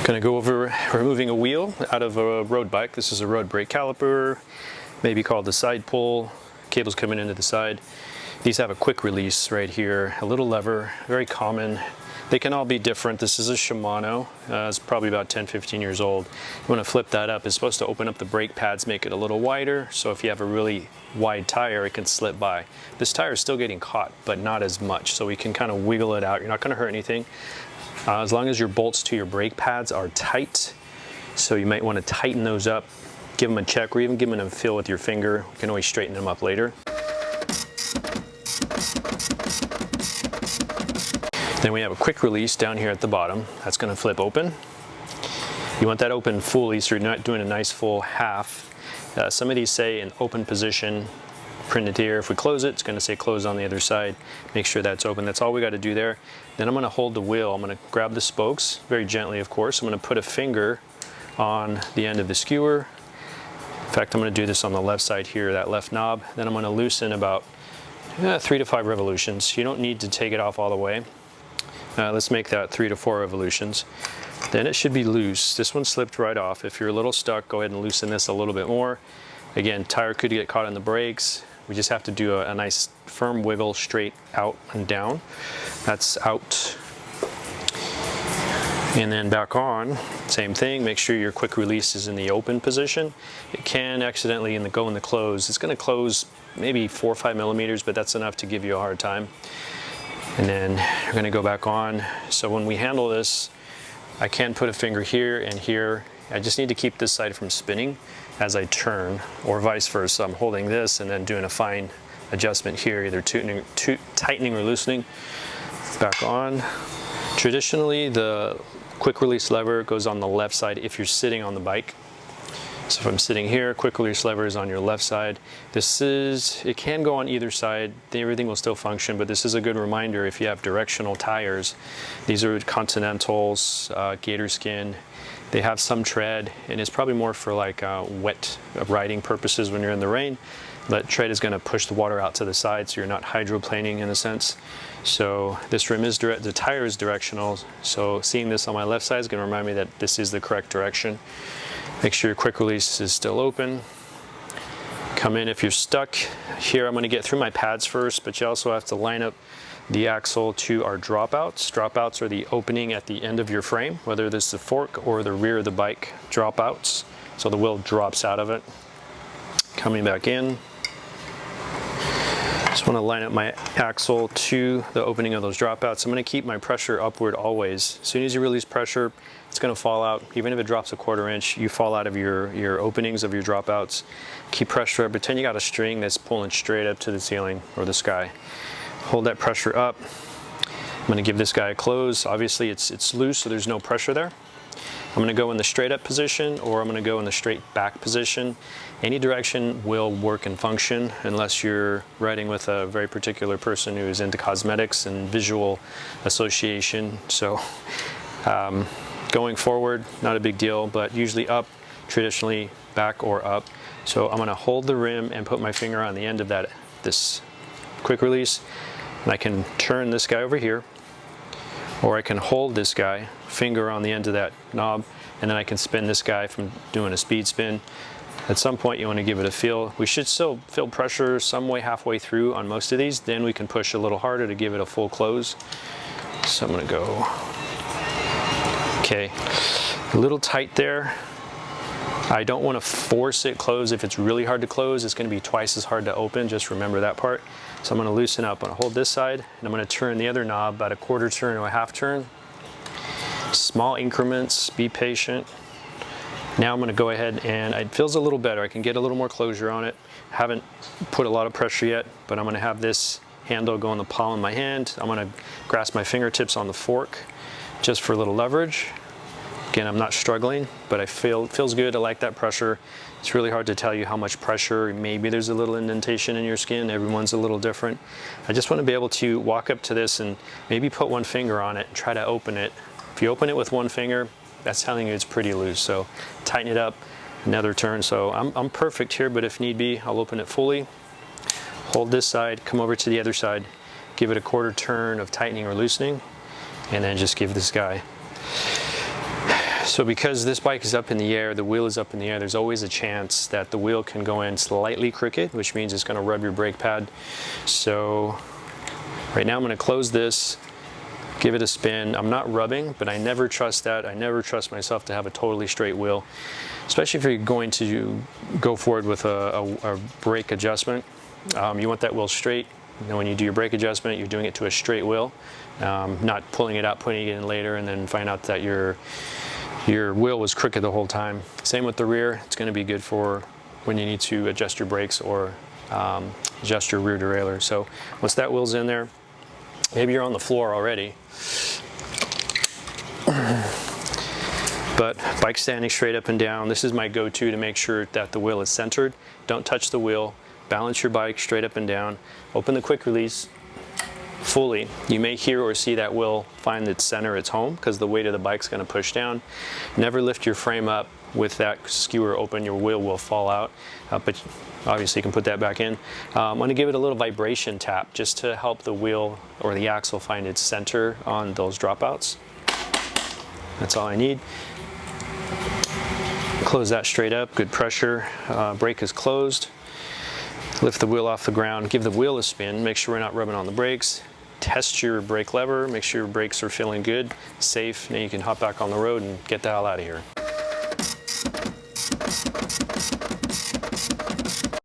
Going to go over removing a wheel out of a road bike. This is a road brake caliper, maybe called the side pull. Cables coming into the side. These have a quick release right here, a little lever, very common. They can all be different. This is a Shimano. It's probably about 10-15 years old. You want to flip that up. It's supposed to open up the brake pads, make it a little wider, so if you have a really wide tire, it can slip by. This tire is still getting caught, but not as much, so we can kind of wiggle it out. You're not going to hurt anything. As long as your bolts to your brake pads are tight, so you might want to tighten those up, give them a check, or even give them a feel with your finger. You can always straighten them up later. Then we have a quick release down here at the bottom. That's going to flip open. You want that open fully, so you're not doing a nice full half. Some of these say in open position, printed here. If we close it, it's going to say close on the other side. Make sure that's open. That's all we got to do there. Then I'm going to hold the wheel. I'm going to grab the spokes, very gently of course. I'm going to put a finger on the end of the skewer. In fact, I'm going to do this on the left side here, that left knob. Then I'm going to loosen about 3 to 5 revolutions. You don't need to take it off all the way. Let's make that 3 to 4 revolutions. Then it should be loose. This one slipped right off. If you're a little stuck, go ahead and loosen this a little bit more. Again, tire could get caught in the brakes. We just have to do a nice firm wiggle straight out and down. That's out. And then back on, same thing, make sure your quick release is in the open position. It can accidentally go in the close. It's going to close maybe 4 or 5 millimeters, but that's enough to give you a hard time. And then you're going to go back on. So when we handle this, I can put a finger here and here. I just need to keep this side from spinning as I turn, or vice versa. I'm holding this and then doing a fine adjustment here, either tightening or loosening. Back on. Traditionally, the quick release lever goes on the left side if you're sitting on the bike. So if I'm sitting here, quick release lever is on your left side. It can go on either side. Everything will still function, but this is a good reminder if you have directional tires. These are Continentals, Gator Skin. They have some tread, and it's probably more for like wet riding purposes when you're in the rain. But tread is going to push the water out to the side, so you're not hydroplaning in a sense. So this rim is the tire is directional. So seeing this on my left side is going to remind me that this is the correct direction. Make sure your quick release is still open. Come in if you're stuck. Here I'm going to get through my pads first, but you also have to line up the axle to our dropouts. Dropouts are the opening at the end of your frame, whether this is the fork or the rear of the bike dropouts. So the wheel drops out of it. Coming back in. Just want to line up my axle to the opening of those dropouts. I'm going to keep my pressure upward always. As soon as you release pressure, it's going to fall out. Even if it drops a 1/4 inch, you fall out of your openings of your dropouts. Keep pressure up. Pretend you got a string that's pulling straight up to the ceiling or the sky. Hold that pressure up. I'm going to give this guy a close. Obviously it's loose, so there's no pressure there. I'm going to go in the straight up position, or I'm going to go in the straight back position. Any direction will work and function unless you're riding with a very particular person who is into cosmetics and visual association. So going forward, not a big deal, but usually up, traditionally back or up. So I'm going to hold the rim and put my finger on the end of this quick release, and I can turn this guy over here, or I can hold this guy, finger on the end of that knob, and then I can spin this guy from doing a speed spin. At some point you want to give it a feel. We should still feel pressure some way halfway through on most of these, then we can push a little harder to give it a full close. So I'm going to go, okay, a little tight there. I don't want to force it close. If it's really hard to close, it's going to be twice as hard to open. Just remember that part. So I'm going to loosen up. I'm going to hold this side, and I'm going to turn the other knob about a 1/4 turn or a 1/2 turn. Small increments, be patient. Now I'm going to go ahead, and it feels a little better. I can get a little more closure on it. Haven't put a lot of pressure yet, but I'm going to have this handle go in the palm of my hand. I'm going to grasp my fingertips on the fork just for a little leverage. Again, I'm not struggling, but it feels good. I like that pressure. It's really hard to tell you how much pressure. Maybe there's a little indentation in your skin. Everyone's a little different. I just want to be able to walk up to this and maybe put one finger on it and try to open it. If you open it with one finger, that's telling you it's pretty loose. So tighten it up, another turn. So I'm perfect here, but if need be, I'll open it fully. Hold this side, come over to the other side, give it a 1/4 turn of tightening or loosening, and then just give this guy So because this bike is up in the air, the wheel is up in the air, there's always a chance that the wheel can go in slightly crooked, which means it's going to rub your brake pad. So right now I'm going to close this, give it a spin. I'm not rubbing, but I never trust that. I never trust myself to have a totally straight wheel, especially if you're going to go forward with a brake adjustment. You want that wheel straight. You know, when you do your brake adjustment, you're doing it to a straight wheel, not pulling it out, putting it in later, and then find out that your wheel was crooked the whole time. Same with the rear. It's going to be good for when you need to adjust your brakes or adjust your rear derailleur. So once that wheel's in there, maybe you're on the floor already, but bike standing straight up and down. This is my go-to to make sure that the wheel is centered. Don't touch the wheel. Balance your bike straight up and down. Open the quick release fully. You may hear or see that wheel find its center, its home, because the weight of the bike's going to push down. Never lift your frame up with that skewer open. Your wheel will fall out, but obviously you can put that back in. I'm going to give it a little vibration tap just to help the wheel or the axle find its center on those dropouts. That's all I need. Close that straight up, good pressure. Brake is closed. Lift the wheel off the ground, give the wheel a spin, make sure we're not rubbing on the brakes. Test your brake lever, make sure your brakes are feeling good, safe. Now you can hop back on the road and get the hell out of here.